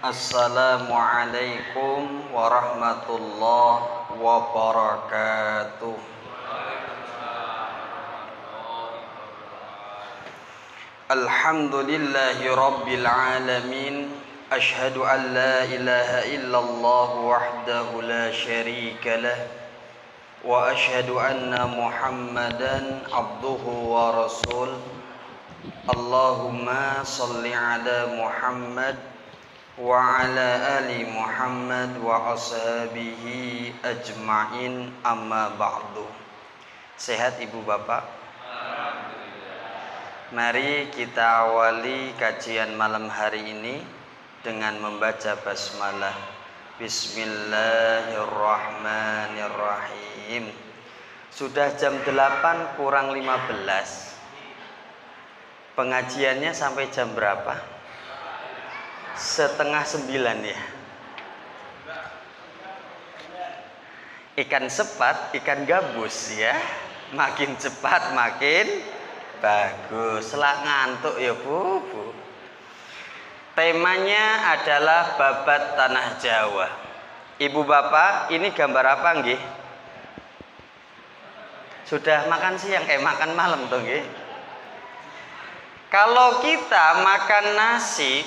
Assalamualaikum warahmatullahi wabarakatuh. Alhamdulillahi rabbil alamin. Ashhadu an la ilaha illallah wahdahu la syarika lah. Wa ashhadu anna Muhammadan abduhu wa rasul. Allahumma salli ala Muhammad wa ala ali Muhammad wa ashabihi ajma'in, amma ba'du. Sehat ibu bapak? Mari kita awali kajian malam hari ini dengan membaca basmalah. Bismillahirrahmanirrahim. Sudah jam 8 kurang 15. Pengajiannya sampai jam berapa? Setengah 9 ya. Ikan sepat, ikan gabus ya. Makin cepat makin bagus. Lah ngantuk ya bu. Temanya adalah babat tanah Jawa. Ibu bapak, ini gambar apa nggih? Sudah makan siang, makan malam tuh nggih. Kalau kita makan nasi,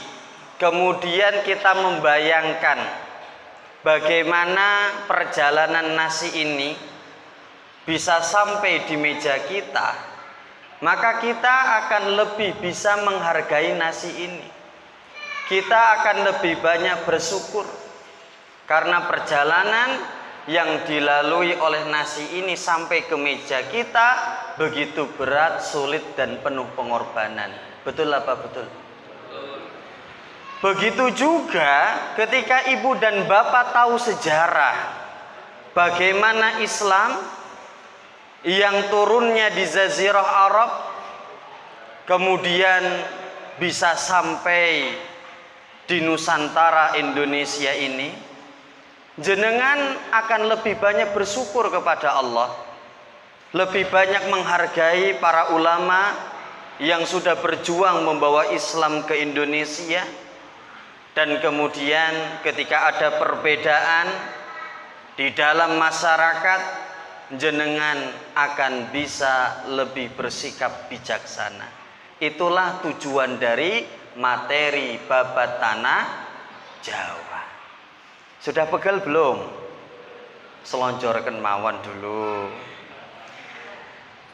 kemudian kita membayangkan bagaimana perjalanan nasi ini bisa sampai di meja kita, maka kita akan lebih bisa menghargai nasi ini. Kita akan lebih banyak bersyukur karena perjalanan yang dilalui oleh nasi ini sampai ke meja kita begitu berat, sulit dan penuh pengorbanan. Betul apa betul? Begitu juga ketika ibu dan bapak tahu sejarah bagaimana Islam yang turunnya di Jazirah Arab kemudian bisa sampai di Nusantara Indonesia ini, jenengan akan lebih banyak bersyukur kepada Allah, lebih banyak menghargai para ulama yang sudah berjuang membawa Islam ke Indonesia. Dan kemudian ketika ada perbedaan di dalam masyarakat, jenengan akan bisa lebih bersikap bijaksana. Itulah tujuan dari materi babat tanah Jawa. Sudah pegel belum? Selonjorkan mawon dulu.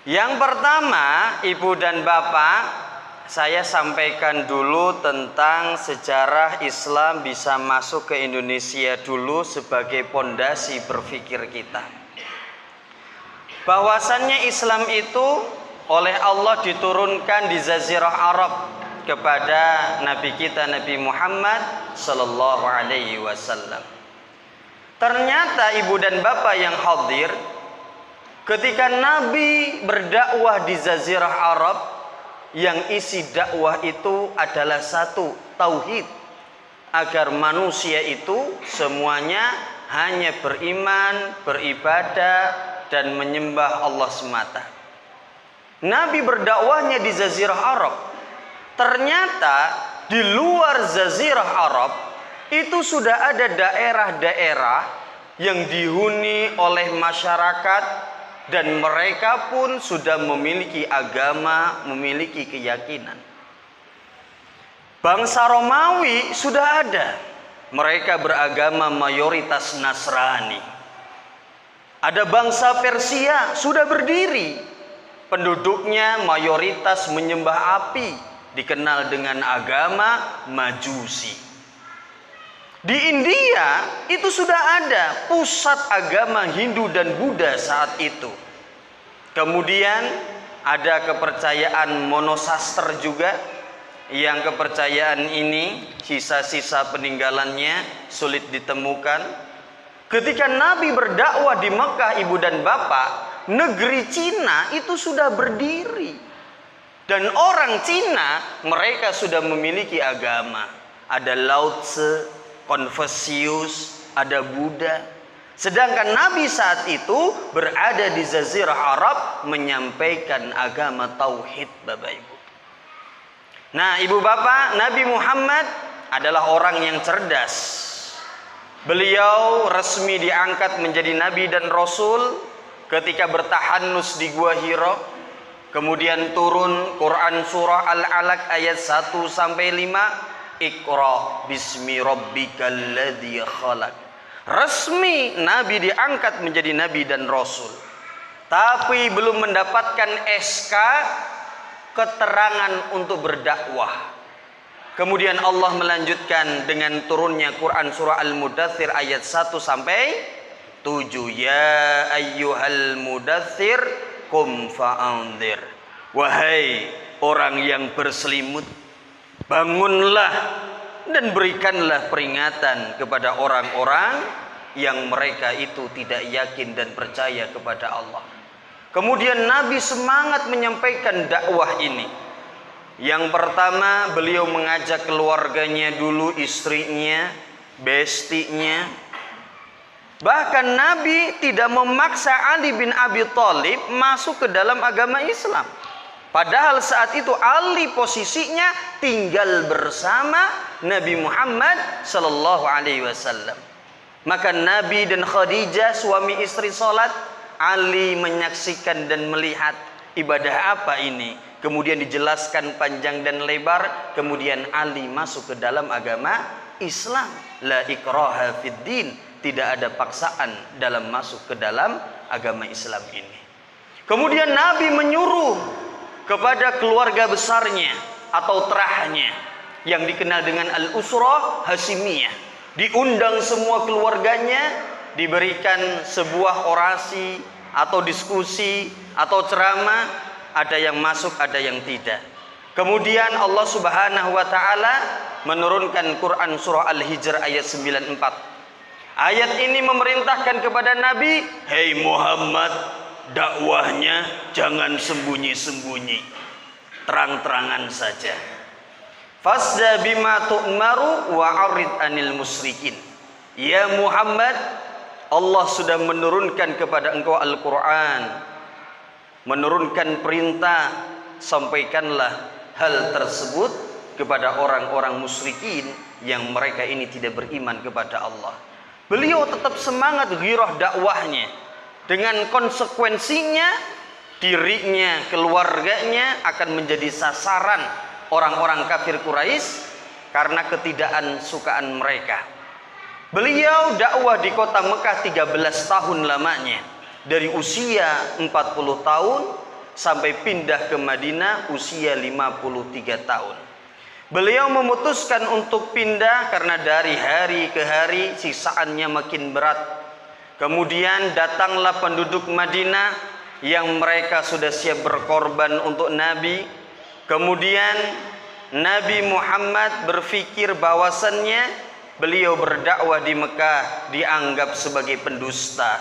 Yang pertama, ibu dan bapak, saya sampaikan dulu tentang sejarah Islam bisa masuk ke Indonesia dulu sebagai pondasi berpikir kita. Bahwasannya Islam itu oleh Allah diturunkan di Jazirah Arab kepada Nabi kita Nabi Muhammad sallallahu alaihi wasallam. Ternyata ibu dan bapak yang hadir, ketika Nabi berdakwah di Jazirah Arab, yang isi dakwah itu adalah satu, tauhid, agar manusia itu semuanya hanya beriman, beribadah dan menyembah Allah semata. Nabi berdakwahnya di Jazirah Arab. Ternyata di luar Jazirah Arab itu sudah ada daerah-daerah yang dihuni oleh masyarakat, dan mereka pun sudah memiliki agama, memiliki keyakinan. Bangsa Romawi sudah ada. Mereka beragama mayoritas Nasrani. Ada bangsa Persia sudah berdiri. Penduduknya mayoritas menyembah api, dikenal dengan agama Majusi. Di India itu sudah ada pusat agama Hindu dan Buddha saat itu. Kemudian ada kepercayaan monosaster juga, yang kepercayaan ini sisa-sisa peninggalannya sulit ditemukan. Ketika Nabi berdakwah di Mekah, ibu dan bapak, negeri Cina itu sudah berdiri. Dan orang Cina mereka sudah memiliki agama. Ada Lao Tse, Konfusius, ada Buddha. Sedangkan Nabi saat itu berada di Jazirah Arab menyampaikan agama tauhid, Bapak Ibu. Nah, Ibu Bapak, Nabi Muhammad adalah orang yang cerdas. Beliau resmi diangkat menjadi nabi dan rasul ketika bertahanus di Gua Hira. Kemudian turun Quran surah Al-Alaq ayat 1 sampai 5. Iqra bismi rabbikal ladzi khalaq. Resmi nabi diangkat menjadi nabi dan rasul. Tapi belum mendapatkan SK keterangan untuk berdakwah. Kemudian Allah melanjutkan dengan turunnya Quran surah Al-Mudaththir ayat 1 sampai 7. Ya ayyuhal mudaththir qum fa'anzir. Wahai orang yang berselimut, bangunlah dan berikanlah peringatan kepada orang-orang yang mereka itu tidak yakin dan percaya kepada Allah. Kemudian Nabi semangat menyampaikan dakwah ini. Yang pertama, beliau mengajak keluarganya dulu, istrinya, bestinya. Bahkan Nabi tidak memaksa Ali bin Abi Thalib masuk ke dalam agama Islam. Padahal saat itu Ali posisinya tinggal bersama Nabi Muhammad sallallahu alaihi wasallam. Maka Nabi dan Khadijah suami istri salat, Ali menyaksikan dan melihat ibadah apa ini. Kemudian dijelaskan panjang dan lebar. Kemudian Ali masuk ke dalam agama Islam. La ikraha fid din. Tidak ada paksaan dalam masuk ke dalam agama Islam ini. Kemudian Nabi menyuruh kepada keluarga besarnya atau terahnya yang dikenal dengan Al-Usrah Hasimiyah. Diundang semua keluarganya, diberikan sebuah orasi atau diskusi atau ceramah. Ada yang masuk, ada yang tidak. Kemudian Allah Subhanahu wa taala menurunkan Quran surah Al-Hijr ayat 94. Ayat ini memerintahkan kepada Nabi, "Hei Muhammad, dakwahnya jangan sembunyi-sembunyi. Terang-terangan saja. Fasda bima tu'maru wa 'arid 'anil musyrikin." Ya Muhammad, Allah sudah menurunkan kepada engkau Al-Qur'an, menurunkan perintah, sampaikanlah hal tersebut kepada orang-orang musyrikin yang mereka ini tidak beriman kepada Allah. Beliau tetap semangat ghirah dakwahnya. Dengan konsekuensinya, dirinya, keluarganya akan menjadi sasaran orang-orang kafir Quraisy karena ketidaksukaan mereka. Beliau dakwah di kota Mekah 13 tahun lamanya. Dari usia 40 tahun sampai pindah ke Madinah usia 53 tahun. Beliau memutuskan untuk pindah karena dari hari ke hari sisaannya makin berat. Kemudian datanglah penduduk Madinah yang mereka sudah siap berkorban untuk Nabi. Kemudian Nabi Muhammad berpikir bahwasannya beliau berdakwah di Mekah dianggap sebagai pendusta.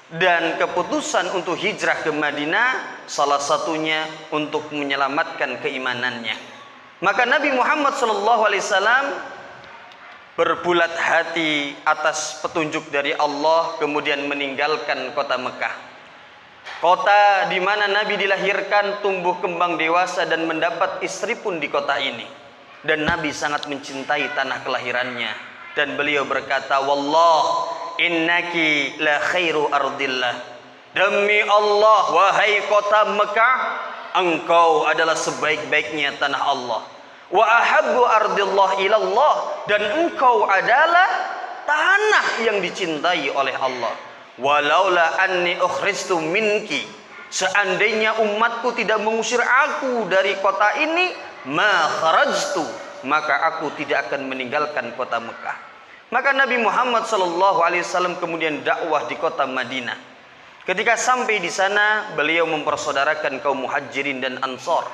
Dan keputusan untuk hijrah ke Madinah salah satunya untuk menyelamatkan keimanannya. Maka Nabi Muhammad SAW berbulat hati atas petunjuk dari Allah, kemudian meninggalkan kota Mekah. Kota di mana Nabi dilahirkan, tumbuh kembang dewasa dan mendapat istri pun di kota ini. Dan Nabi sangat mencintai tanah kelahirannya. Dan beliau berkata, "Wallah, innaki la khairu ardillah." Demi Allah, wahai kota Mekah, engkau adalah sebaik-baiknya tanah Allah. Wa ahabbu ardillah ilallah, dan engkau adalah tanah yang dicintai oleh Allah. Walaula anni ukhristu minki, seandainya umatku tidak mengusir aku dari kota ini, ma kharajtu, maka aku tidak akan meninggalkan kota Mekah. Maka Nabi Muhammad SAW kemudian dakwah di kota Madinah. Ketika sampai di sana, beliau mempersaudarakan kaum Muhajirin dan Ansor.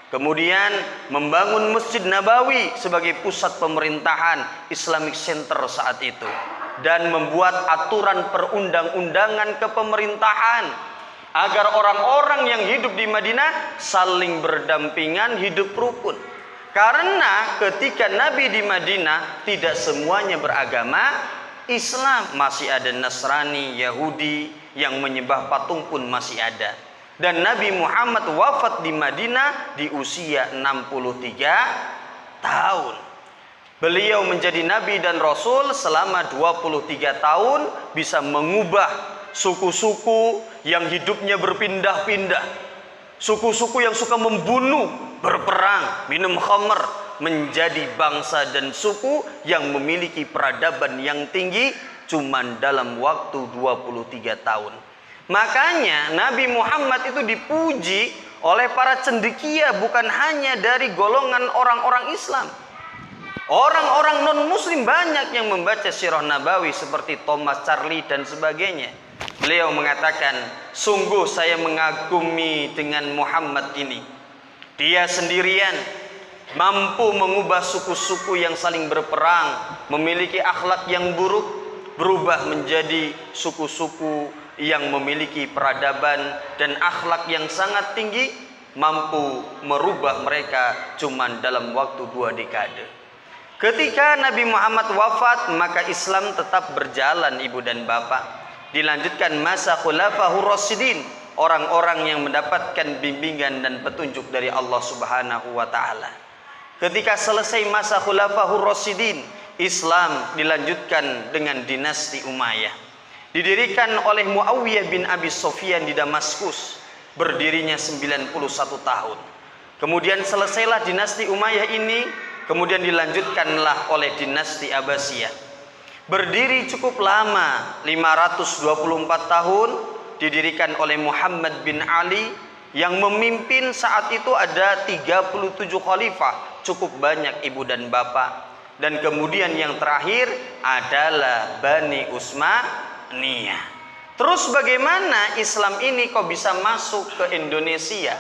Kemudian membangun Masjid Nabawi sebagai pusat pemerintahan Islamic Center saat itu. Dan membuat aturan perundang-undangan kepemerintahan agar orang-orang yang hidup di Madinah saling berdampingan, hidup rukun. Karena ketika Nabi di Madinah tidak semuanya beragama Islam, masih ada Nasrani, Yahudi yang menyembah patung pun masih ada. Dan Nabi Muhammad wafat di Madinah di usia 63 tahun. Beliau menjadi nabi dan rasul selama 23 tahun, bisa mengubah suku-suku yang hidupnya berpindah-pindah, suku-suku yang suka membunuh, berperang, minum khamr, menjadi bangsa dan suku yang memiliki peradaban yang tinggi cuman dalam waktu 23 tahun. Makanya Nabi Muhammad itu dipuji oleh para cendekia, bukan hanya dari golongan orang-orang Islam. Orang-orang non-muslim banyak yang membaca Sirah Nabawi seperti Thomas Charlie dan sebagainya. Beliau mengatakan, sungguh saya mengagumi dengan Muhammad ini. Dia sendirian mampu mengubah suku-suku yang saling berperang, memiliki akhlak yang buruk, berubah menjadi suku-suku yang memiliki peradaban dan akhlak yang sangat tinggi, mampu merubah mereka cuman dalam waktu 2 dekade. Ketika Nabi Muhammad wafat, maka Islam tetap berjalan, ibu dan bapak. Dilanjutkan masa khulafahur rasyidin, orang-orang yang mendapatkan bimbingan dan petunjuk dari Allah Subhanahu wa taala. Ketika selesai masa khulafahur rasyidin, Islam dilanjutkan dengan dinasti Umayyah. Didirikan oleh Muawiyah bin Abi Sufyan di Damaskus, berdirinya 91 tahun. Kemudian selesailah dinasti Umayyah ini, kemudian dilanjutkanlah oleh dinasti Abbasiyah. Berdiri cukup lama, 524 tahun, didirikan oleh Muhammad bin Ali yang memimpin. Saat itu ada 37 khalifah, cukup banyak ibu dan bapak. Dan kemudian yang terakhir adalah Bani Utsmaniyah. Terus bagaimana Islam ini kok bisa masuk ke Indonesia?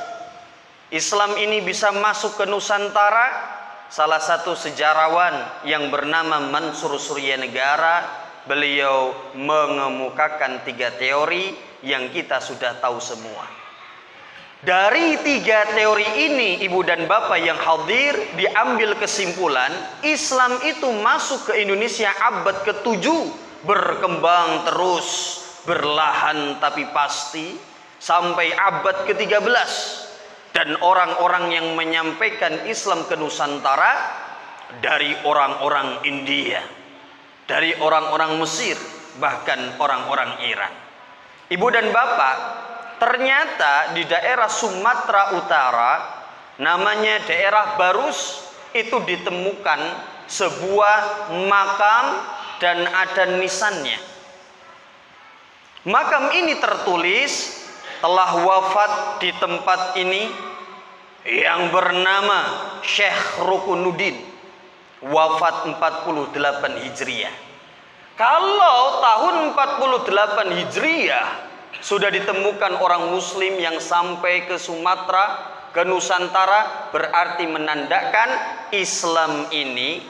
Islam ini bisa masuk ke Nusantara? Salah satu sejarawan yang bernama Mansur Suryanegara, beliau mengemukakan 3 teori yang kita sudah tahu semua. Dari 3 teori ini, ibu dan bapak yang hadir, diambil kesimpulan Islam itu masuk ke Indonesia abad ke-7, berkembang terus, berlahan tapi pasti sampai abad ke-13. Dan orang-orang yang menyampaikan Islam ke Nusantara dari orang-orang India, dari orang-orang Mesir, bahkan orang-orang Iran. Ibu dan bapak, ternyata di daerah Sumatera Utara, namanya daerah Barus, itu ditemukan sebuah makam dan ada nisannya. Makam ini tertulis, telah wafat di tempat ini yang bernama Syekh Rukunuddin, wafat 48 Hijriah. Kalau tahun 48 Hijriah sudah ditemukan orang muslim yang sampai ke Sumatera, ke Nusantara, berarti menandakan Islam ini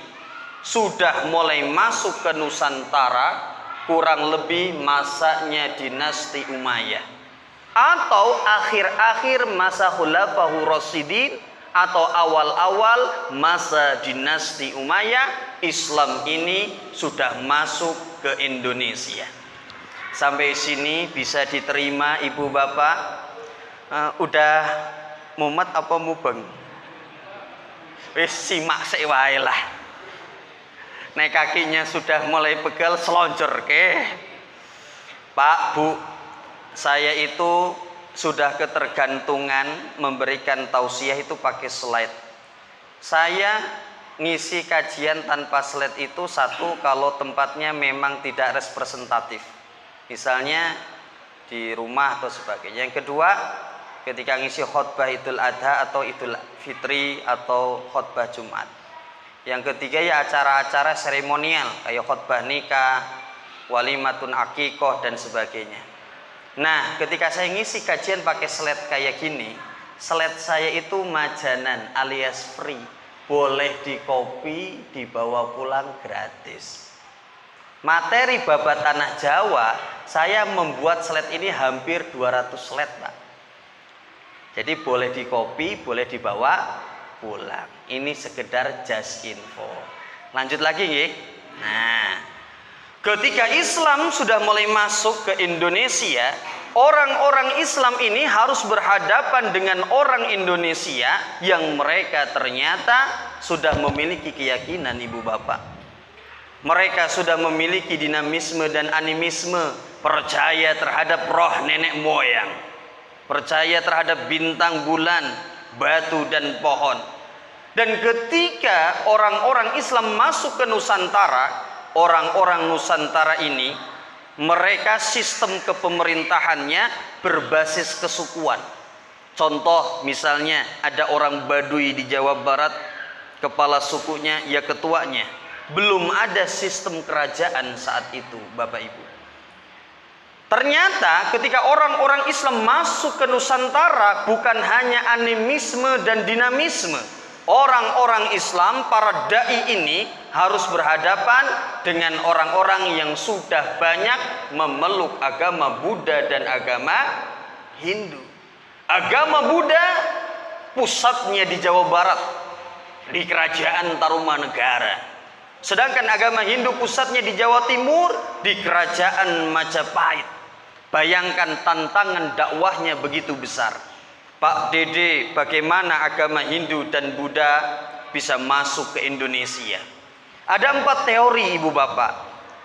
sudah mulai masuk ke Nusantara kurang lebih masanya dinasti Umayyah, atau akhir-akhir masa Khulafahur Rasyidin, atau awal-awal masa dinasti Umayyah. Islam ini sudah masuk ke Indonesia. Sampai sini bisa diterima ibu bapak? Udah mumet apa mubeng? Wis simak sik wae lah. Nek kakinya sudah mulai pegal, selonjor ke. Pak, Bu, saya itu sudah ketergantungan memberikan tausiah itu pakai slide. Saya ngisi kajian tanpa slide itu, satu, kalau tempatnya memang tidak representatif, misalnya di rumah atau sebagainya. Yang kedua, ketika ngisi khutbah Idul Adha atau Idul Fitri atau khutbah Jumat. Yang ketiga ya acara-acara seremonial kayak khutbah nikah, walimatun akikoh dan sebagainya. Nah, ketika saya ngisi kajian pakai slide kayak gini, slide saya itu majanan alias free, boleh di-copy, dibawa pulang gratis. Materi babat tanah Jawa, saya membuat slide ini hampir 200 slide, Pak. Jadi boleh di-copy, boleh dibawa pulang. Ini sekedar just info. Lanjut lagi nggih. Nah, ketika Islam sudah mulai masuk ke Indonesia, orang-orang Islam ini harus berhadapan dengan orang Indonesia yang mereka ternyata sudah memiliki keyakinan, ibu bapak. Mereka sudah memiliki dinamisme dan animisme, percaya terhadap roh nenek moyang, percaya terhadap bintang, bulan, batu dan pohon. Dan ketika orang-orang Islam masuk ke Nusantara, orang-orang Nusantara ini, mereka sistem kepemerintahannya berbasis kesukuan. Contoh misalnya ada orang Baduy di Jawa Barat, kepala sukunya ya ketuanya. Belum ada sistem kerajaan saat itu, Bapak Ibu. Ternyata ketika orang-orang Islam masuk ke Nusantara, bukan hanya animisme dan dinamisme. Orang-orang Islam, para dai ini harus berhadapan dengan orang-orang yang sudah banyak memeluk agama Buddha dan agama Hindu. Agama Buddha pusatnya di Jawa Barat, di Kerajaan Tarumanegara. Sedangkan agama Hindu pusatnya di Jawa Timur, di Kerajaan Majapahit. Bayangkan tantangan dakwahnya begitu besar. Pak Dede, bagaimana agama Hindu dan Buddha bisa masuk ke Indonesia? Ada 4 teori, ibu bapak.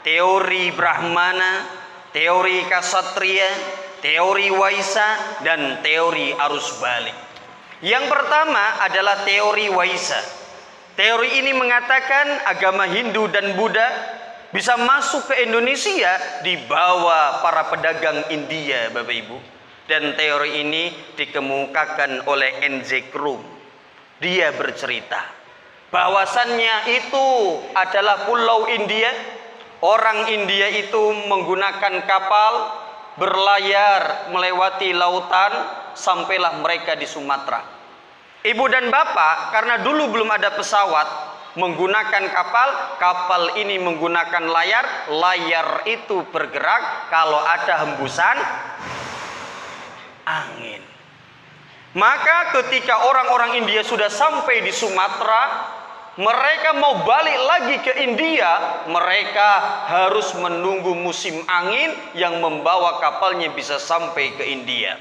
Teori Brahmana, teori Ksatria, teori Waisa, dan teori arus balik. Yang pertama adalah teori Waisa. Teori ini mengatakan agama Hindu dan Buddha bisa masuk ke Indonesia dibawa para pedagang India, Bapak Ibu. Dan teori ini dikemukakan oleh N.Z. Krum. Dia bercerita bahwasannya itu adalah pulau India. Orang India itu menggunakan kapal berlayar melewati lautan, sampailah mereka di Sumatera. Ibu dan bapak, karena dulu belum ada pesawat, menggunakan kapal ini menggunakan layar itu bergerak kalau ada hembusan angin. Maka ketika orang-orang India sudah sampai di Sumatera, mereka mau balik lagi ke India, mereka harus menunggu musim angin yang membawa kapalnya bisa sampai ke India.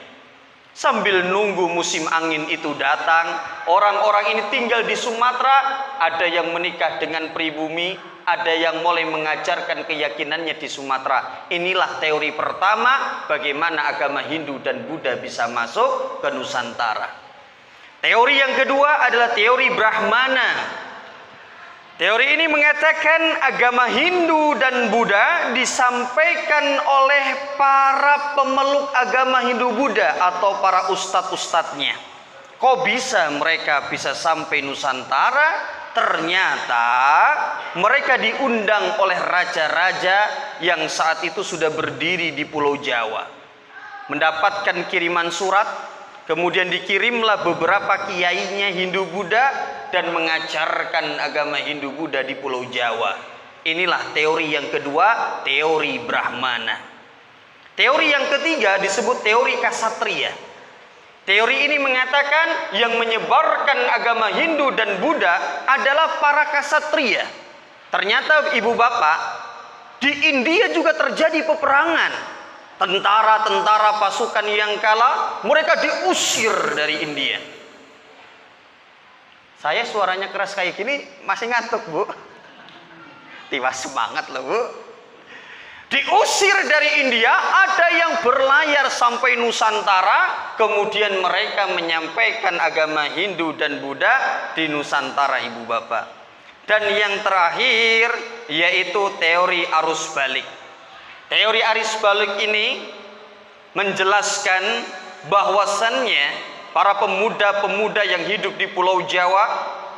Sambil nunggu musim angin itu datang, orang-orang ini tinggal di Sumatera, ada yang menikah dengan pribumi, ada yang mulai mengajarkan keyakinannya di Sumatera. Inilah teori pertama bagaimana agama Hindu dan Buddha bisa masuk ke Nusantara. Teori yang kedua adalah teori Brahmana. Teori ini mengatakan agama Hindu dan Buddha disampaikan oleh para pemeluk agama Hindu Buddha atau para ustadz-ustadznya. Kok bisa mereka bisa sampai Nusantara? Ternyata mereka diundang oleh raja-raja yang saat itu sudah berdiri di Pulau Jawa. Mendapatkan kiriman surat, kemudian dikirimlah beberapa kiainya Hindu Buddha dan mengajarkan agama Hindu Buddha di Pulau Jawa. Inilah teori yang kedua, teori Brahmana. Teori yang ketiga disebut teori Ksatria. Teori ini mengatakan yang menyebarkan agama Hindu dan Buddha adalah para Ksatria. Ternyata ibu bapak, di India juga terjadi peperangan. Tentara-tentara pasukan yang kalah, mereka diusir dari India. Saya suaranya keras kayak gini masih ngantuk, Bu. Tiba semangat loh, Bu. Diusir dari India, ada yang berlayar sampai Nusantara, kemudian mereka menyampaikan agama Hindu dan Buddha di Nusantara, ibu bapak. Dan yang terakhir yaitu teori arus balik. Teori arus balik ini menjelaskan bahwasannya para pemuda-pemuda yang hidup di Pulau Jawa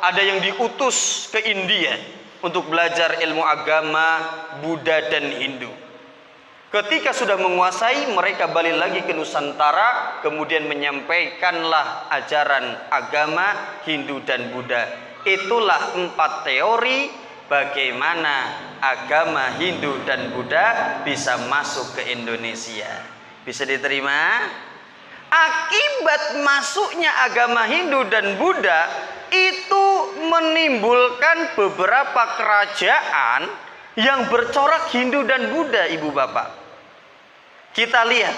ada yang diutus ke India untuk belajar ilmu agama Buddha dan Hindu. Ketika sudah menguasai, mereka balik lagi ke Nusantara, kemudian menyampaikanlah ajaran agama Hindu dan Buddha. Itulah 4 teori bagaimana agama Hindu dan Buddha bisa masuk ke Indonesia. Bisa diterima? Akibat masuknya agama Hindu dan Buddha itu menimbulkan beberapa kerajaan yang bercorak Hindu dan Buddha, ibu bapak. Kita lihat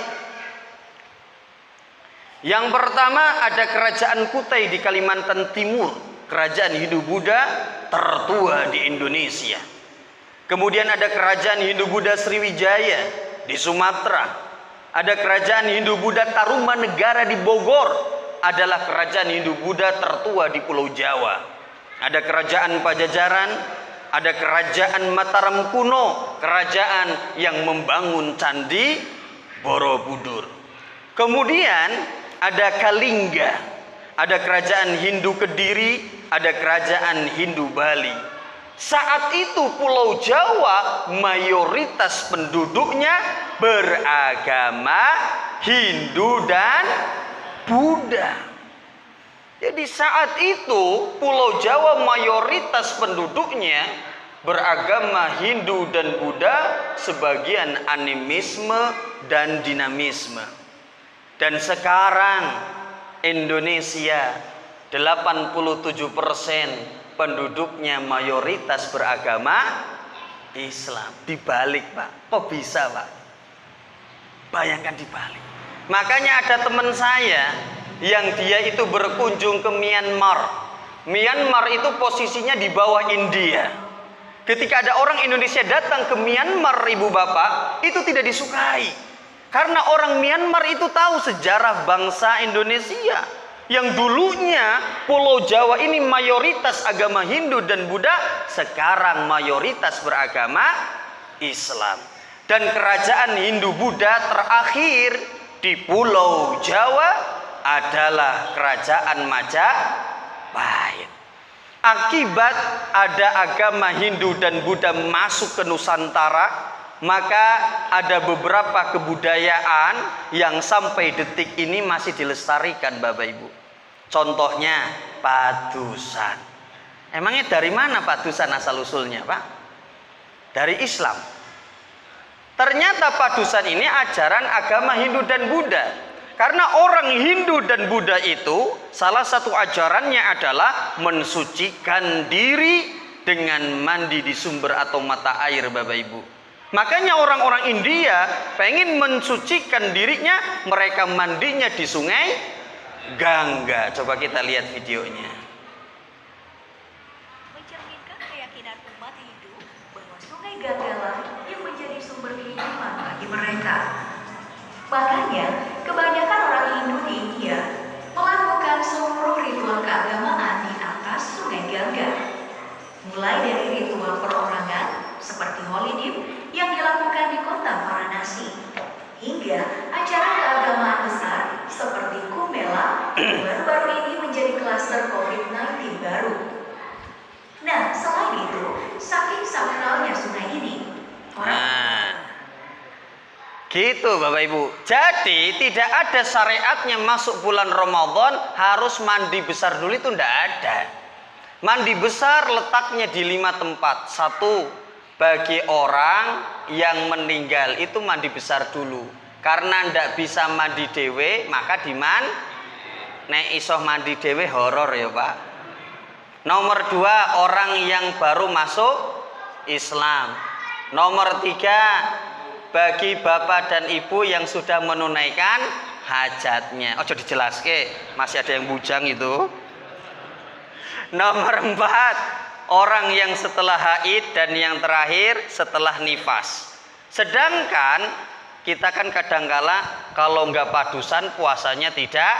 Yang pertama ada kerajaan Kutai di Kalimantan Timur, kerajaan Hindu-Buddha tertua di Indonesia. Kemudian ada kerajaan Hindu-Buddha Sriwijaya di Sumatera. Ada kerajaan Hindu-Buddha Tarumanegara di Bogor, adalah kerajaan Hindu-Buddha tertua di Pulau Jawa. Ada kerajaan Pajajaran, ada kerajaan Mataram kuno, kerajaan yang membangun candi Borobudur. Kemudian ada Kalingga, ada kerajaan Hindu Kediri, ada kerajaan Hindu Bali. Saat itu Pulau Jawa mayoritas penduduknya beragama Hindu dan Buddha. Jadi saat itu Pulau Jawa mayoritas penduduknya beragama Hindu dan Buddha, sebagian animisme dan dinamisme. Dan sekarang Indonesia 87% penduduknya mayoritas beragama Islam. Dibalik, Pak. Kok bisa, Pak? Bayangkan dibalik. Makanya ada teman saya yang dia itu berkunjung ke Myanmar. Myanmar itu posisinya di bawah India. Ketika ada orang Indonesia datang ke Myanmar, ibu bapak, itu tidak disukai. Karena orang Myanmar itu tahu sejarah bangsa Indonesia. Yang dulunya Pulau Jawa ini mayoritas agama Hindu dan Buddha, sekarang mayoritas beragama Islam. Dan kerajaan Hindu-Buddha terakhir di Pulau Jawa adalah kerajaan Majapahit. Akibat ada agama Hindu dan Buddha masuk ke Nusantara, maka ada beberapa kebudayaan yang sampai detik ini masih dilestarikan, Bapak Ibu. Contohnya padusan. Emangnya dari mana padusan asal usulnya, Pak? Dari Islam. Ternyata padusan ini ajaran agama Hindu dan Buddha. Karena orang Hindu dan Buddha itu salah satu ajarannya adalah mensucikan diri dengan mandi di sumber atau mata air, Bapak Ibu. Makanya orang-orang India pengen mensucikan dirinya, mereka mandinya di sungai Gangga. Coba kita lihat videonya. Mencerminkan keyakinan umat Hindu bahwa sungai Gangga lah yang menjadi sumber kehidupan bagi mereka. Makanya, kebanyakan orang Hindu di India melakukan seluruh ritual keagamaan di atas sungai Gangga. Mulai dari ritual perorangan seperti Holidim yang dilakukan di kota Varanasi, hingga acara keagamaan besar seperti Kumbh-mela yang baru-baru ini menjadi klaster COVID-19 baru. Nah, selain itu, saking sakralnya sungai ini, gitu Bapak Ibu. Jadi tidak ada syariatnya masuk bulan Ramadan harus mandi besar dulu, itu tidak ada. Mandi besar letaknya di 5 tempat. 1, bagi orang yang meninggal itu mandi besar dulu. Karena tidak bisa mandi dewe, maka nek isoh mandi dewe horor ya Pak. Nomor 2, orang yang baru masuk Islam. Nomor 3, bagi bapak dan ibu yang sudah menunaikan hajatnya. Ojo dijelaske, masih ada yang bujang itu. Nomor 4, orang yang setelah haid, dan yang terakhir setelah nifas. Sedangkan kita kan kadangkala kalau nggak padusan puasanya tidak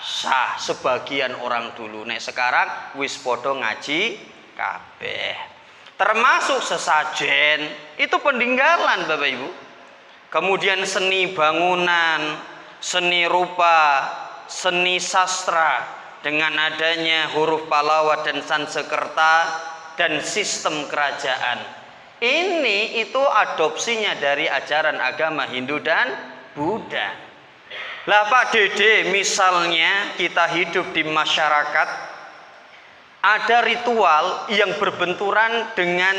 sah. Sebagian orang dulu, nek sekarang wis podo ngaji kabeh. Termasuk sesajen itu peninggalan Bapak Ibu. Kemudian seni bangunan, seni rupa, seni sastra dengan adanya huruf Pallawa dan Sanskerta dan sistem kerajaan. Ini itu adopsinya dari ajaran agama Hindu dan Buddha. Lah Pak Dede, misalnya kita hidup di masyarakat, ada ritual yang berbenturan dengan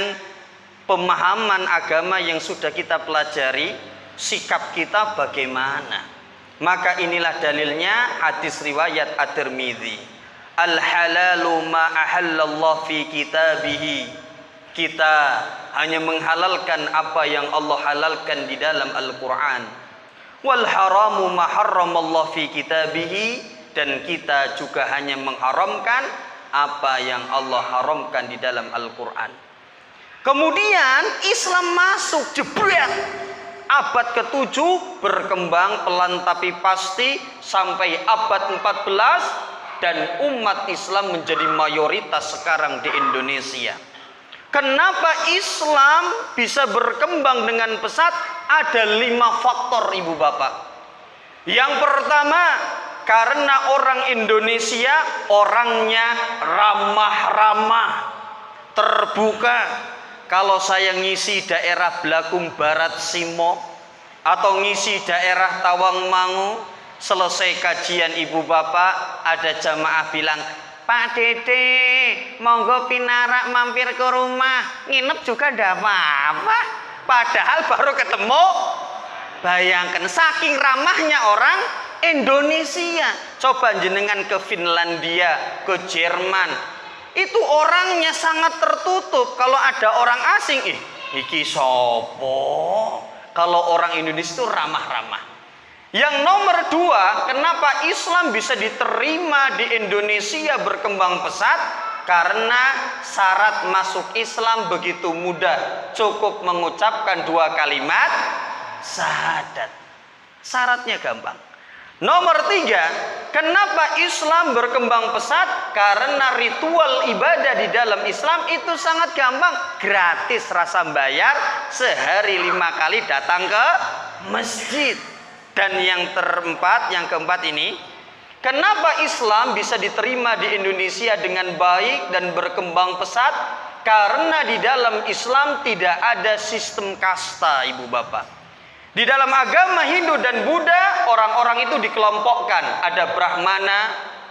pemahaman agama yang sudah kita pelajari, sikap kita bagaimana? Maka inilah dalilnya hadis riwayat At-Tirmidzi. Al-halalu ma ahallallah fi kitabihi. Kita hanya menghalalkan apa yang Allah halalkan di dalam Al-Quran. Wal haramu ma harramallahu fi kitabihi, dan kita juga hanya mengharamkan apa yang Allah haramkan di dalam Al-Qur'an. Kemudian Islam masuk jebret. Abad ke-7 berkembang pelan tapi pasti sampai abad 14 dan umat Islam menjadi mayoritas sekarang di Indonesia. Kenapa Islam bisa berkembang dengan pesat? Ada 5 faktor ibu bapak. Yang pertama, karena orang Indonesia orangnya ramah-ramah, terbuka. Kalau saya ngisi daerah Blakung Barat Simo atau ngisi daerah Tawangmangu, selesai kajian ibu bapak, ada jamaah bilang, Pak Dede, monggo pinarak mampir ke rumah, nginep juga ndak apa-apa. Padahal baru ketemu. Bayangkan saking ramahnya orang Indonesia. Coba jenengan ke Finlandia, ke Jerman, itu orangnya sangat tertutup. Kalau ada orang asing, iki sopo. Kalau orang Indonesia itu ramah-ramah. Yang nomor 2, kenapa Islam bisa diterima di Indonesia berkembang pesat? Karena syarat masuk Islam begitu mudah. Cukup mengucapkan 2 kalimat syahadat. Syaratnya gampang. Nomor 3, kenapa Islam berkembang pesat? Karena ritual ibadah di dalam Islam itu sangat gampang, gratis, rasa bayar, sehari 5 kali datang ke masjid. Dan yang keempat ini, kenapa Islam bisa diterima di Indonesia dengan baik dan berkembang pesat? Karena di dalam Islam tidak ada sistem kasta, ibu bapak. Di dalam agama Hindu dan Buddha, orang-orang itu dikelompokkan. Ada Brahmana,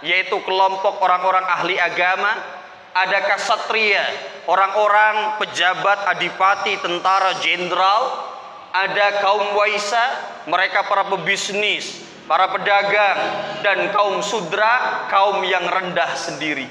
yaitu kelompok orang-orang ahli agama. Ada Ksatria, orang-orang pejabat, adipati, tentara, jenderal. Ada kaum Waisya, mereka para pebisnis, para pedagang. Dan kaum Sudra, kaum yang rendah sendiri.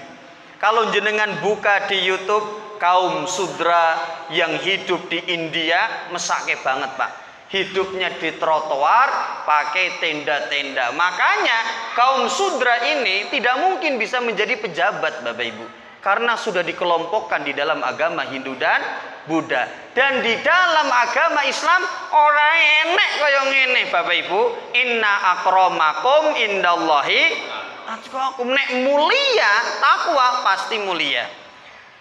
Kalau jenengan buka di YouTube, kaum Sudra yang hidup di India, mesake banget pak. Hidupnya di trotoar, pakai tenda-tenda. Makanya kaum Sudra ini tidak mungkin bisa menjadi pejabat Bapak Ibu, karena sudah dikelompokkan di dalam agama Hindu dan Buddha. Dan di dalam agama Islam orang enek kaya ngene Bapak Ibu, inna akramakum indallahi atqakum. Nek mulia, takwa pasti mulia.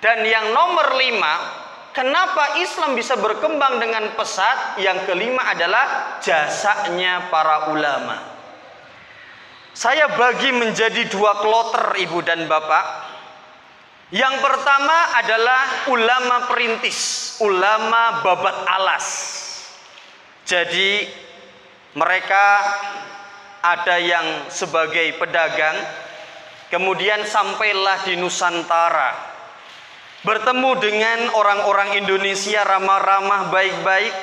Dan yang nomor 5, kenapa Islam bisa berkembang dengan pesat? Yang kelima adalah jasanya para ulama. Saya bagi menjadi 2 kloter ibu dan bapak. Yang pertama adalah ulama perintis, ulama babat alas. Jadi mereka ada yang sebagai pedagang, kemudian sampailah di Nusantara, bertemu dengan orang-orang Indonesia ramah-ramah, baik-baik.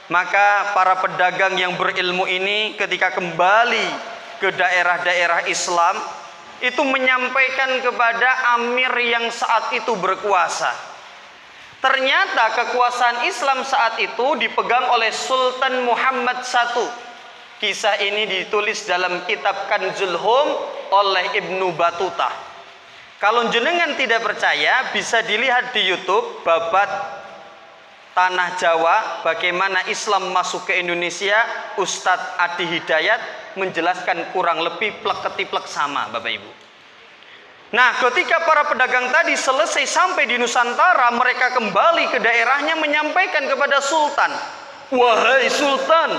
Maka para pedagang yang berilmu ini ketika kembali ke daerah-daerah Islam, itu menyampaikan kepada amir yang saat itu berkuasa. Ternyata kekuasaan Islam saat itu dipegang oleh Sultan Muhammad I. Kisah ini ditulis dalam kitab Kanzul Hum oleh Ibnu Battuta. Kalau jenengan tidak percaya, bisa dilihat di YouTube babat Tanah Jawa, bagaimana Islam masuk ke Indonesia. Ustadz Adi Hidayat menjelaskan kurang lebih plek-ketiplek sama Bapak Ibu. Nah, ketika para pedagang tadi selesai sampai di Nusantara, mereka kembali ke daerahnya menyampaikan kepada Sultan, wahai Sultan,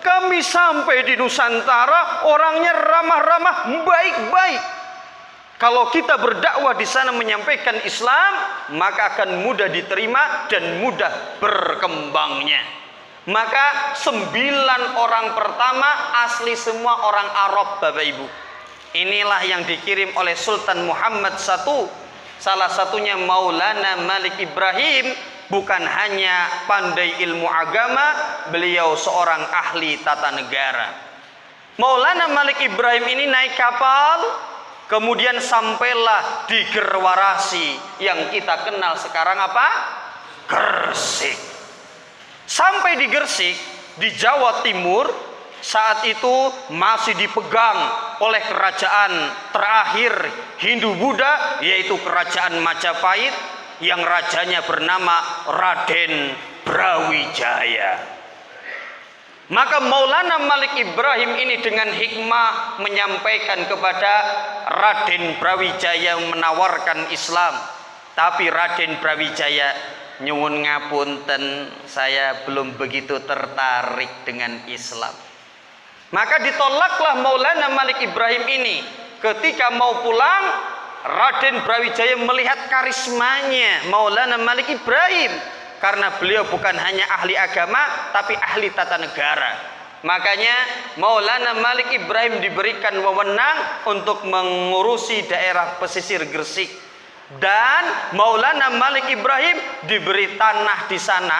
kami sampai di Nusantara, orangnya ramah-ramah, baik-baik. Kalau kita berdakwah di sana menyampaikan Islam, maka akan mudah diterima dan mudah berkembangnya. Maka 9 orang pertama asli semua orang Arab Bapak Ibu. Inilah yang dikirim oleh Sultan Muhammad I. Salah satunya Maulana Malik Ibrahim. Bukan hanya pandai ilmu agama, beliau seorang ahli tata negara. Maulana Malik Ibrahim ini naik kapal, kemudian sampailah di Gerwarasi, yang kita kenal sekarang apa? Gresik. Sampai di Gresik, di Jawa Timur, saat itu masih dipegang oleh kerajaan terakhir Hindu-Buddha, yaitu kerajaan Majapahit yang rajanya bernama Raden Brawijaya. Maka Maulana Malik Ibrahim ini dengan hikmah menyampaikan kepada Raden Brawijaya menawarkan Islam. Tapi Raden Brawijaya, nyuwun ngapunten, saya belum begitu tertarik dengan Islam. Maka ditolaklah Maulana Malik Ibrahim ini. Ketika mau pulang, Raden Brawijaya melihat karismanya Maulana Malik Ibrahim. Karena beliau bukan hanya ahli agama, tapi ahli tata negara. Makanya Maulana Malik Ibrahim diberikan wewenang untuk mengurusi daerah pesisir Gresik. Dan Maulana Malik Ibrahim diberi tanah di sana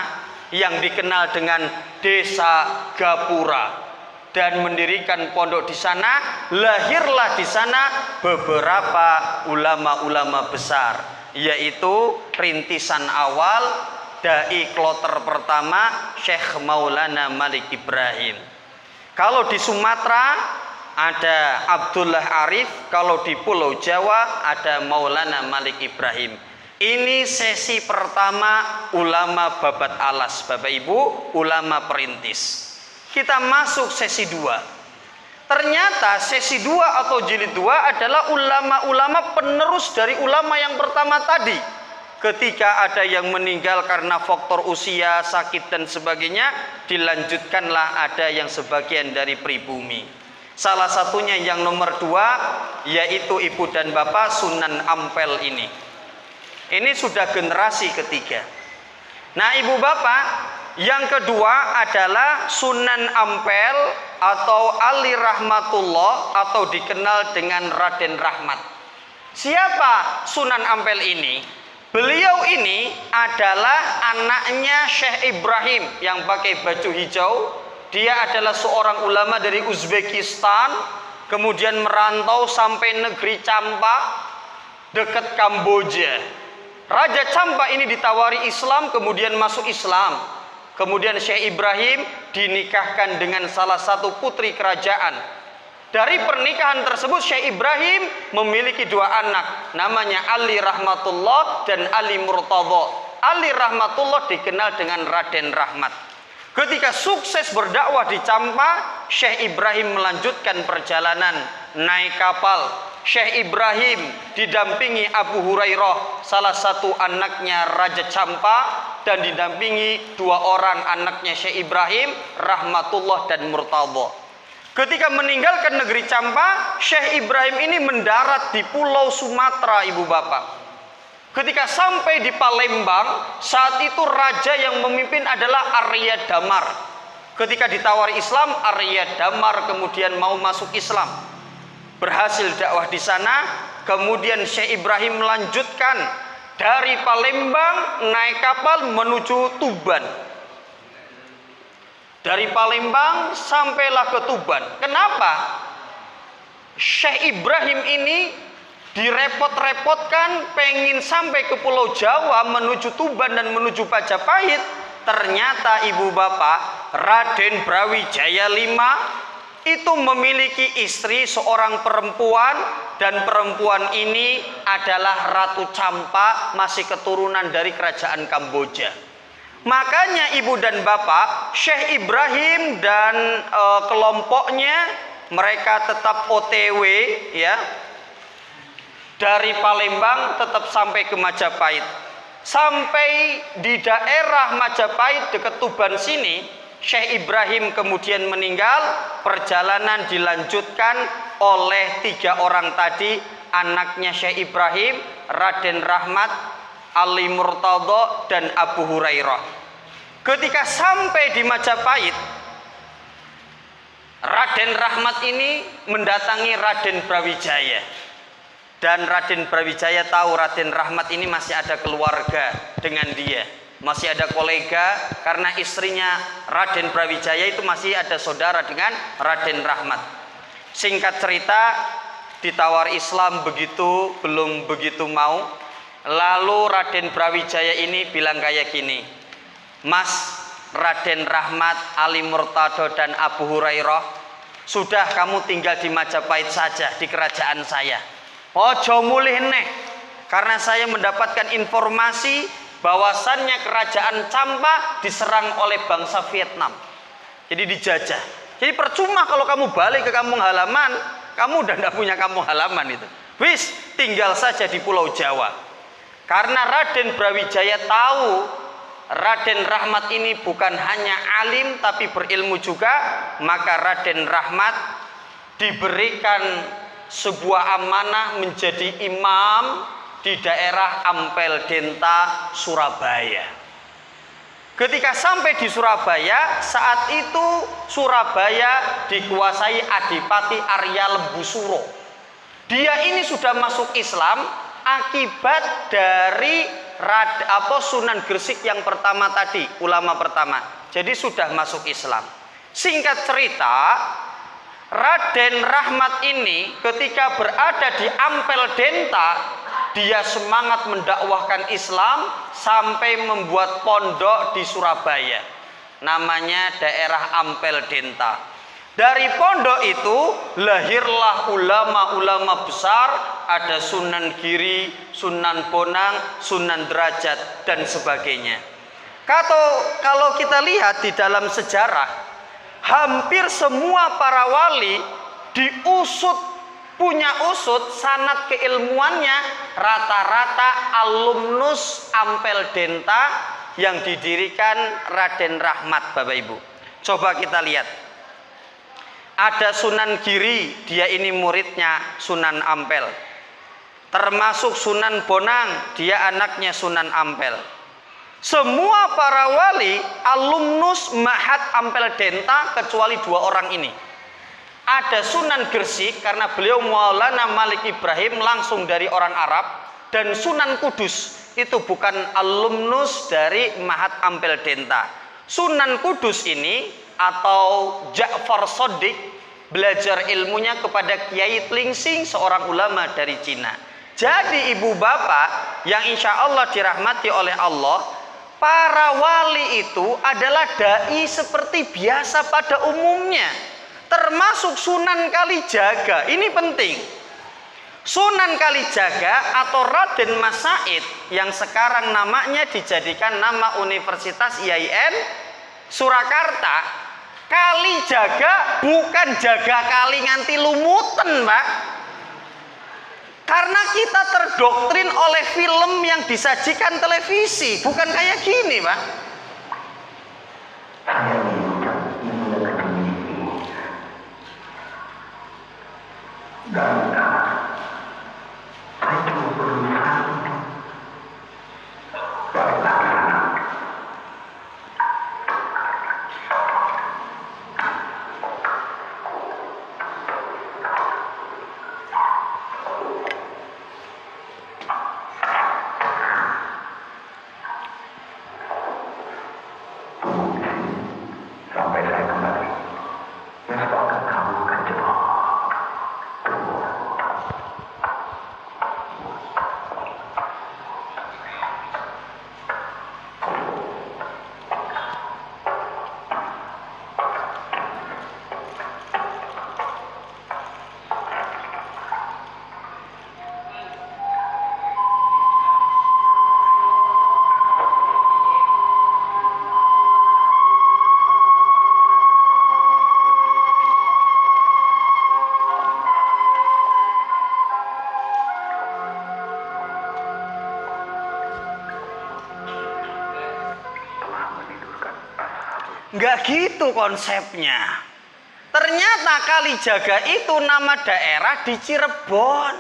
yang dikenal dengan Desa Gapura. Dan mendirikan pondok di sana, lahirlah di sana beberapa ulama-ulama besar. Yaitu rintisan awal dai kloter pertama Syekh Maulana Malik Ibrahim. Kalau di Sumatera ada Abdullah Arif, kalau di Pulau Jawa ada Maulana Malik Ibrahim. Ini sesi pertama ulama babat alas, Bapak Ibu, ulama perintis. Kita masuk sesi 2. Ternyata sesi 2 atau jilid 2 adalah ulama-ulama penerus dari ulama yang pertama tadi. Ketika ada yang meninggal karena faktor usia, sakit dan sebagainya, dilanjutkanlah ada yang sebagian dari pribumi. Salah satunya yang nomor 2, yaitu ibu dan bapak Sunan Ampel ini. Ini sudah generasi ketiga. Nah ibu bapak, yang kedua adalah Sunan Ampel atau Ali Rahmatullah atau dikenal dengan Raden Rahmat. Siapa Sunan Ampel ini? Beliau ini adalah anaknya Syekh Ibrahim yang pakai baju hijau. Dia adalah seorang ulama dari Uzbekistan, kemudian merantau sampai negeri Champa dekat Kamboja. Raja Champa ini ditawari Islam, kemudian masuk Islam. Kemudian Syekh Ibrahim dinikahkan dengan salah satu putri kerajaan. Dari pernikahan tersebut Syekh Ibrahim memiliki 2 anak, namanya Ali Rahmatullah dan Ali Murtadha. Ali Rahmatullah dikenal dengan Raden Rahmat. Ketika sukses berdakwah di Champa, Syekh Ibrahim melanjutkan perjalanan naik kapal. Syekh Ibrahim didampingi Abu Hurairah, salah satu anaknya Raja Champa, dan didampingi 2 orang anaknya Syekh Ibrahim, Rahmatullah dan Murtadha. Ketika meninggalkan negeri Champa, Syekh Ibrahim ini mendarat di Pulau Sumatera, ibu bapak. Ketika sampai di Palembang, saat itu raja yang memimpin adalah Arya Damar. Ketika ditawari Islam, Arya Damar kemudian mau masuk Islam. Berhasil dakwah di sana, kemudian Syekh Ibrahim melanjutkan dari Palembang naik kapal menuju Tuban. Dari Palembang sampailah ke Tuban. Kenapa? Syekh Ibrahim ini direpot-repotkan pengen sampai ke Pulau Jawa menuju Tuban dan menuju Majapahit. Ternyata ibu bapak, Raden Brawijaya V itu memiliki istri seorang perempuan, dan perempuan ini adalah Ratu Champa, masih keturunan dari kerajaan Kamboja. Makanya ibu dan bapak, Syekh Ibrahim dan kelompoknya mereka tetap OTW ya. Dari Palembang tetap sampai ke Majapahit. Sampai di daerah Majapahit dekat Tuban sini, Syekh Ibrahim kemudian meninggal. Perjalanan dilanjutkan oleh 3 orang tadi, anaknya Syekh Ibrahim, Raden Rahmat, Ali Murtadha dan Abu Hurairah. Ketika sampai di Majapahit, Raden Rahmat ini mendatangi Raden Brawijaya. Dan Raden Brawijaya tahu Raden Rahmat ini masih ada keluarga dengan dia, masih ada kolega, karena istrinya Raden Brawijaya itu masih ada saudara dengan Raden Rahmat. Singkat cerita, ditawar Islam belum begitu mau. Lalu Raden Brawijaya ini bilang kayak gini, Mas, Raden Rahmat, Ali Murtado dan Abu Hurairah, sudah kamu tinggal di Majapahit saja, di kerajaan saya. Ojo mulih neh, karena saya mendapatkan informasi bahwasannya kerajaan Champa diserang oleh bangsa Vietnam. Jadi dijajah. Jadi percuma kalau kamu balik ke kampung halaman, kamu udah tidak punya kampung halaman itu. Wis, tinggal saja di Pulau Jawa. Karena Raden Brawijaya tahu Raden Rahmat ini bukan hanya alim tapi berilmu juga, maka Raden Rahmat diberikan sebuah amanah menjadi imam di daerah Ampel Denta, Surabaya. Ketika sampai di Surabaya, saat itu Surabaya dikuasai Adipati Arya Lembusuro. Dia ini sudah masuk Islam akibat dari Sunan Gresik yang pertama tadi, ulama pertama. Jadi sudah masuk Islam. Singkat cerita, Raden Rahmat ini ketika berada di Ampel Denta, dia semangat mendakwahkan Islam sampai membuat pondok di Surabaya. Namanya daerah Ampel Denta. Dari pondok itu lahirlah ulama-ulama besar, ada Sunan Giri, Sunan Bonang, Sunan Derajat dan sebagainya. Kalau kita lihat di dalam sejarah, hampir semua para wali punya usut sanad keilmuannya rata-rata alumnus Ampel Denta yang didirikan Raden Rahmat, Bapak Ibu. Coba kita lihat. Ada Sunan Giri, dia ini muridnya Sunan Ampel. Termasuk Sunan Bonang, dia anaknya Sunan Ampel. Semua para wali alumnus Ma'had Ampel Denta kecuali dua orang ini. Ada Sunan Gresik karena beliau Maulana Malik Ibrahim langsung dari orang Arab, dan Sunan Kudus itu bukan alumnus dari Ma'had Ampel Denta. Sunan Kudus ini atau Ja'far Shadiq belajar ilmunya kepada Kiai Tlingsing, seorang ulama dari Cina. Jadi ibu bapak yang insya Allah dirahmati oleh Allah, para wali itu adalah dai seperti biasa pada umumnya. Termasuk Sunan Kalijaga, ini penting. Sunan Kalijaga atau Raden Mas Said yang sekarang namanya dijadikan nama Universitas IAIN Surakarta. Kalijaga bukan jaga kali nganti lumutan, Pak. Karena kita terdoktrin oleh film yang disajikan televisi, bukan kayak gini, Pak. Enggak gitu konsepnya. Ternyata Kalijaga itu nama daerah di Cirebon.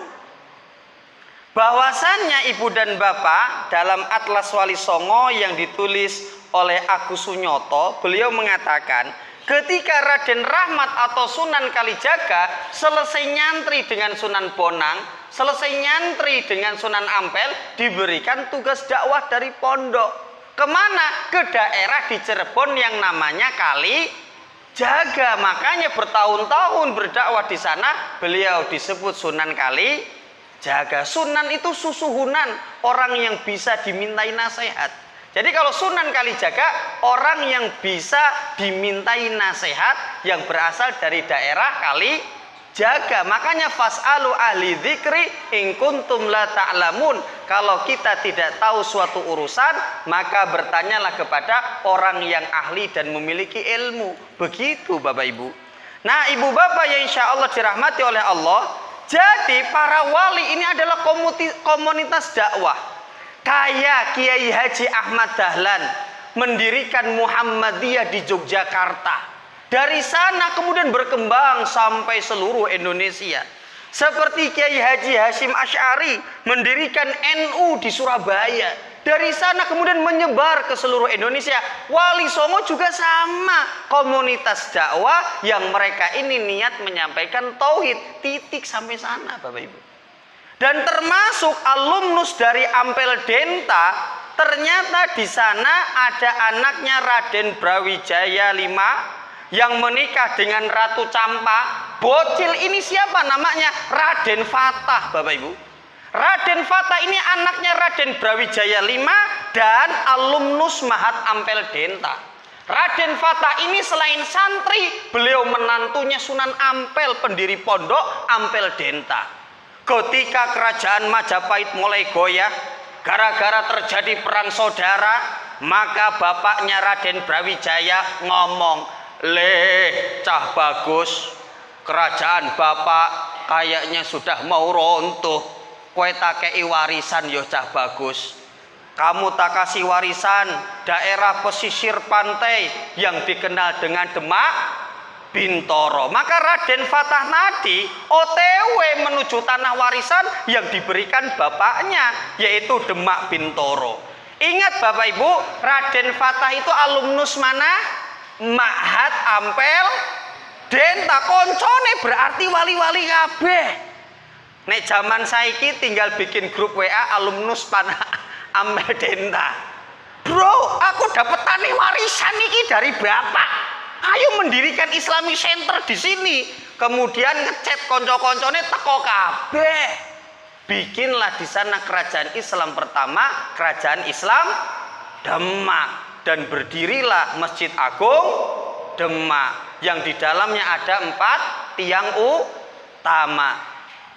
Bahwasannya ibu dan bapak dalam Atlas Wali Songo yang ditulis oleh Agus Sunyoto, beliau mengatakan ketika Raden Rahmat atau Sunan Kalijaga selesai nyantri dengan Sunan Bonang, selesai nyantri dengan Sunan Ampel, diberikan tugas dakwah dari pondok. Kemana? Ke daerah di Cirebon yang namanya Kalijaga. Makanya bertahun-tahun berdakwah di sana, beliau disebut Sunan Kalijaga. Sunan itu susuhunan, orang yang bisa dimintai nasihat. Jadi kalau Sunan Kalijaga, orang yang bisa dimintai nasihat yang berasal dari daerah Kalijaga. Makanya fas'alu ahli dzikri in kuntum la ta'lamun. Kalau kita tidak tahu suatu urusan, maka bertanyalah kepada orang yang ahli dan memiliki ilmu. Begitu Bapak Ibu. Nah, Ibu Bapak yang insya Allah dirahmati oleh Allah, jadi para wali ini adalah komunitas dakwah. Kayak Kiai Haji Ahmad Dahlan mendirikan Muhammadiyah di Yogyakarta. Dari sana kemudian berkembang sampai seluruh Indonesia. Seperti Kiai Haji Hasyim Asy'ari mendirikan NU di Surabaya. Dari sana kemudian menyebar ke seluruh Indonesia. Wali Songo juga sama, komunitas dakwah yang mereka ini niat menyampaikan tauhid. Titik sampai sana Bapak Ibu. Dan termasuk alumnus dari Ampel Denta, ternyata di sana ada anaknya Raden Brawijaya V yang menikah dengan Ratu Campa. Bocil ini siapa namanya? Raden Fatah Bapak Ibu. Raden Fatah ini anaknya Raden Brawijaya V dan alumnus Mahat Ampel Denta. Raden Fatah ini selain santri, beliau menantunya Sunan Ampel, pendiri pondok Ampel Denta. Ketika kerajaan Majapahit mulai goyah gara-gara terjadi perang saudara, maka bapaknya Raden Brawijaya ngomong, "Leh, Cah Bagus, kerajaan bapak kayaknya sudah mau runtuh. Kowe tak kei warisan yo Cah Bagus. Kamu tak kasih warisan daerah pesisir pantai yang dikenal dengan Demak Bintoro." Maka Raden Fatah Nadi OTW menuju tanah warisan yang diberikan bapaknya, yaitu Demak Bintoro. Ingat Bapak Ibu, Raden Fatah itu alumnus mana? Ma'had Ampel Denta. Koncone berarti wali-wali kabeh. Nek zaman saiki tinggal bikin grup WA alumnus panah Ampel Denta. Bro, aku dapat tanah warisan iki dari bapak. Ayo mendirikan Islamic Center di sini. Kemudian ngechat konco-koncone teko kabeh. Bikinlah di sana kerajaan Islam pertama, kerajaan Islam Demak, dan berdirilah Masjid Agung Demak yang di dalamnya ada 4 tiang utama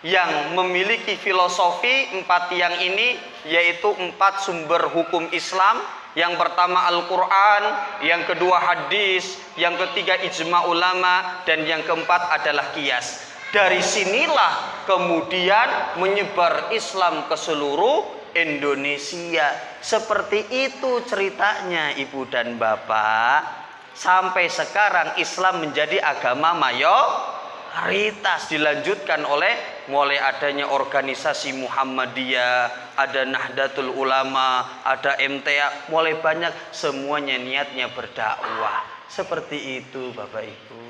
yang memiliki filosofi 4 tiang ini, yaitu 4 sumber hukum Islam. Yang pertama Al-Quran, yang kedua hadis, yang ketiga ijma ulama, dan yang keempat adalah qiyas. Dari sinilah kemudian menyebar Islam ke seluruh Indonesia. Seperti itu ceritanya Ibu dan Bapak. Sampai sekarang Islam menjadi agama mayoritas, dilanjutkan mulai adanya organisasi Muhammadiyah, ada Nahdlatul Ulama, ada MTA, mulai banyak, semuanya niatnya berdakwah. Seperti itu Bapak Ibu.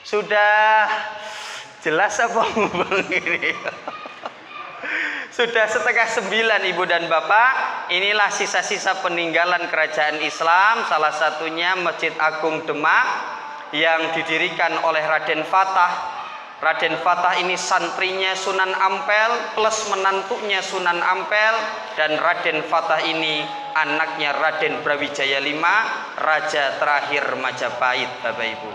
Sudah jelas apa Bang ini? Sudah 8:30 Ibu dan Bapak. Inilah sisa-sisa peninggalan kerajaan Islam, salah satunya Masjid Agung Demak yang didirikan oleh Raden Fatah. Raden Fatah ini santrinya Sunan Ampel plus menantunya Sunan Ampel, dan Raden Fatah ini anaknya Raden Brawijaya V, raja terakhir Majapahit Bapak Ibu.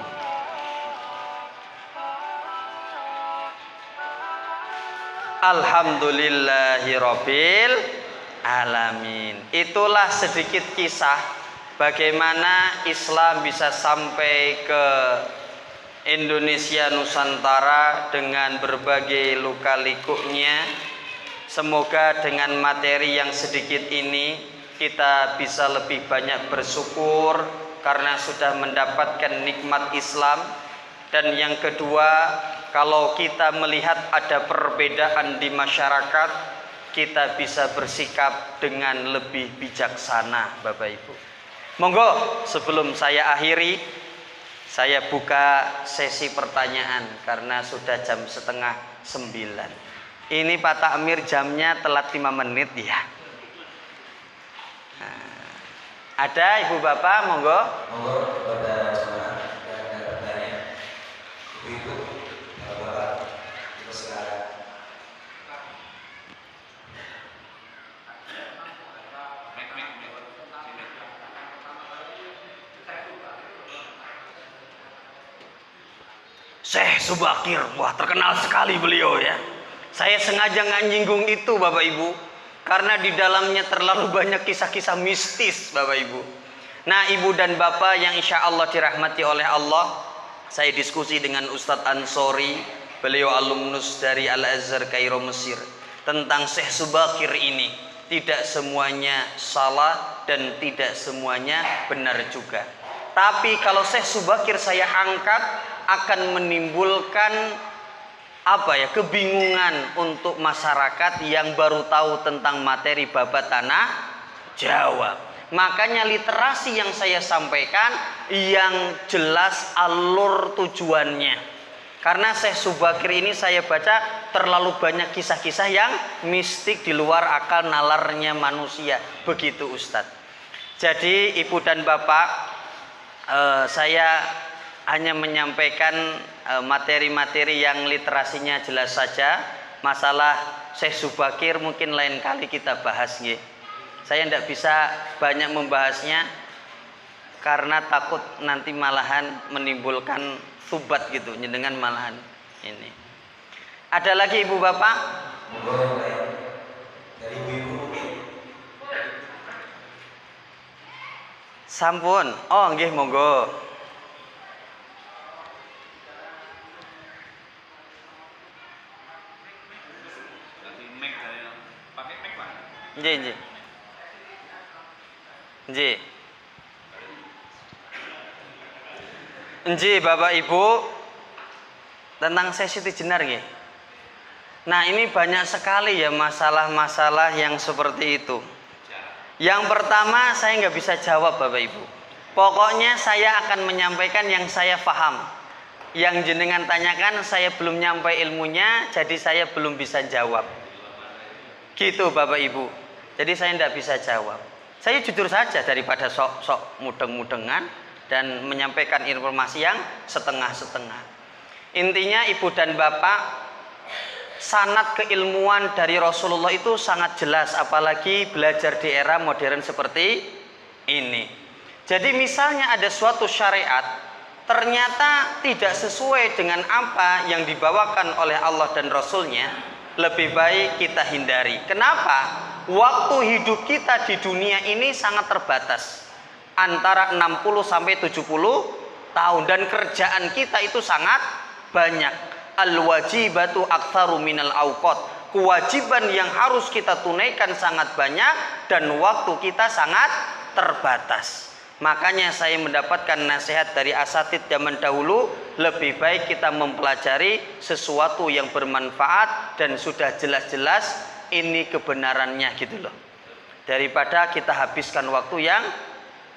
Alhamdulillahirabbil alamin. Itulah sedikit kisah bagaimana Islam bisa sampai ke Indonesia Nusantara dengan berbagai luka-likunya. Semoga dengan materi yang sedikit ini kita bisa lebih banyak bersyukur karena sudah mendapatkan nikmat Islam. Dan yang kedua, kalau kita melihat ada perbedaan di masyarakat, kita bisa bersikap dengan lebih bijaksana Bapak Ibu. Monggo sebelum saya akhiri, saya buka sesi pertanyaan karena sudah jam 8:30. Ini Pak Takmir jamnya telat 5 menit ya. Nah, ada Ibu Bapak, monggo. Monggo kepada jemaah yang ada bertanya. Ibu, Bapak, silakan. Syekh Subakir, wah terkenal sekali beliau ya. Saya sengaja nggak nyinggung itu Bapak Ibu, karena di dalamnya terlalu banyak kisah-kisah mistis Bapak Ibu. Nah Ibu dan Bapak yang insya Allah dirahmati oleh Allah, saya diskusi dengan Ustadz Ansori, beliau alumnus dari Al-Azhar Kairo Mesir, tentang Syekh Subakir ini. Tidak semuanya salah dan tidak semuanya benar juga. Tapi kalau Syekh Subakir saya angkat, akan menimbulkan kebingungan untuk masyarakat yang baru tahu tentang materi babat tanah Jawa. Makanya literasi yang saya sampaikan yang jelas alur tujuannya. Karena Syekh Subakir ini saya baca terlalu banyak kisah-kisah yang mistik di luar akal nalarnya manusia. Begitu Ustadz. Jadi Ibu dan Bapak, saya hanya menyampaikan materi-materi yang literasinya jelas saja. Masalah Syekh Subakir mungkin lain kali kita bahas nggih. Saya tidak bisa banyak membahasnya karena takut nanti malahan menimbulkan subat gitu, dengan malahan ini. Ada lagi Ibu Bapak? Monggo yang lain. Dari ibu-ibu mungkin. Sampun. Oh nggih monggo. Nggih, nggih. Nggih. Nggih, Bapak Ibu, tentang Syekh Siti Jenar nggih. Nah, ini banyak sekali ya masalah-masalah yang seperti itu. Yang pertama saya nggak bisa jawab Bapak Ibu. Pokoknya saya akan menyampaikan yang saya paham. Yang jenengan tanyakan saya belum nyampe ilmunya, jadi saya belum bisa jawab. Gitu Bapak Ibu. Jadi saya tidak bisa jawab. Saya jujur saja daripada sok-sok mudeng-mudengan dan menyampaikan informasi yang setengah-setengah. Intinya Ibu dan Bapak, sanad keilmuan dari Rasulullah itu sangat jelas, apalagi belajar di era modern seperti ini. Jadi misalnya ada suatu syariat ternyata tidak sesuai dengan apa yang dibawakan oleh Allah dan Rasulnya, lebih baik kita hindari. Kenapa? Waktu hidup kita di dunia ini sangat terbatas, antara 60 sampai 70 tahun, dan kerjaan kita itu sangat banyak. Al-wajibatu aktsaru minal awqat. Kewajiban yang harus kita tunaikan sangat banyak dan waktu kita sangat terbatas. Makanya saya mendapatkan nasihat dari asatid zaman dahulu, lebih baik kita mempelajari sesuatu yang bermanfaat dan sudah jelas-jelas ini kebenarannya gitu loh, daripada kita habiskan waktu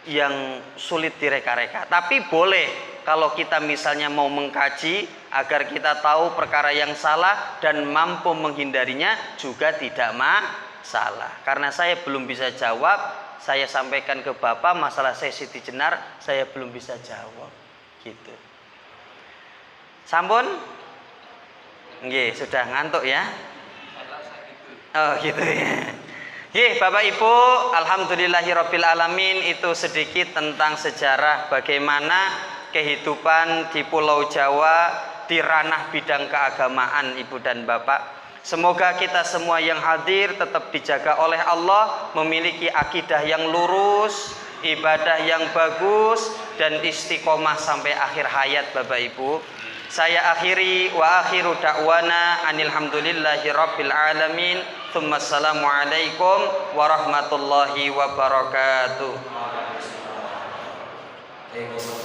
yang sulit direka-reka. Tapi boleh kalau kita misalnya mau mengkaji agar kita tahu perkara yang salah dan mampu menghindarinya juga tidak masalah. Karena saya belum bisa jawab, saya sampaikan ke Bapak masalah Syekh Siti Jenar, saya belum bisa jawab gitu. Sampun? Nggih, sudah ngantuk ya? Oh gitu ya. Nggih, Bapak Ibu, alhamdulillahirabbil alamin, itu sedikit tentang sejarah bagaimana kehidupan di Pulau Jawa di ranah bidang keagamaan Ibu dan Bapak. Semoga kita semua yang hadir tetap dijaga oleh Allah, memiliki akidah yang lurus, ibadah yang bagus, dan istiqomah sampai akhir hayat Bapak Ibu. Saya akhiri wa akhiru da'wana anilhamdulillahi rabbil alamin. Assalamualaikum warahmatullahi wabarakatuh.